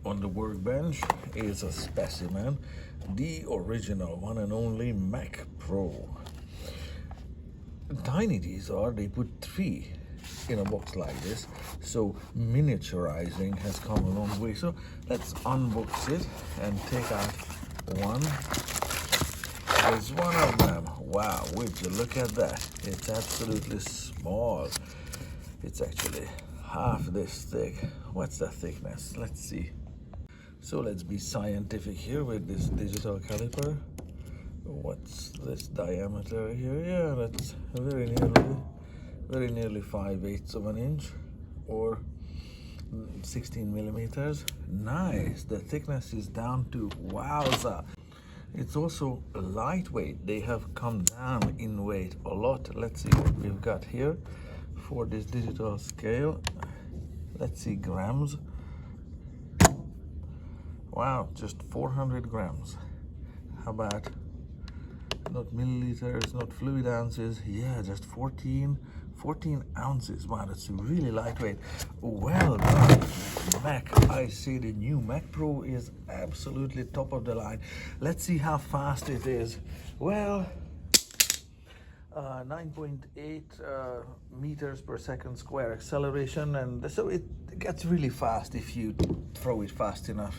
on the workbench is a specimen, the original one and only Mac Pro. Tiny these are, they put 3 in a box like this, so miniaturizing has come a long way. So let's unbox it and take out one. There's one of them. Wow, would you look at that? It's absolutely small. It's actually half this thick. What's the thickness? Let's see. So let's be scientific here with this digital caliper. What's this diameter here? Yeah, that's very nearly 5/8 of an inch, or 16 millimeters. Nice. The thickness is down to wowza. It's also lightweight. They have come down in weight a lot. Let's see what we've got here for this digital scale. Let's see, grams. Wow, just 400 grams. How about not milliliters, not fluid ounces? Yeah, just 14 ounces. Wow, that's really lightweight. Well done, Mac. I say the new Mac Pro is absolutely top of the line. Let's see how fast it is. Well, 9.8 meters per second square acceleration, and so it gets really fast if you throw it fast enough.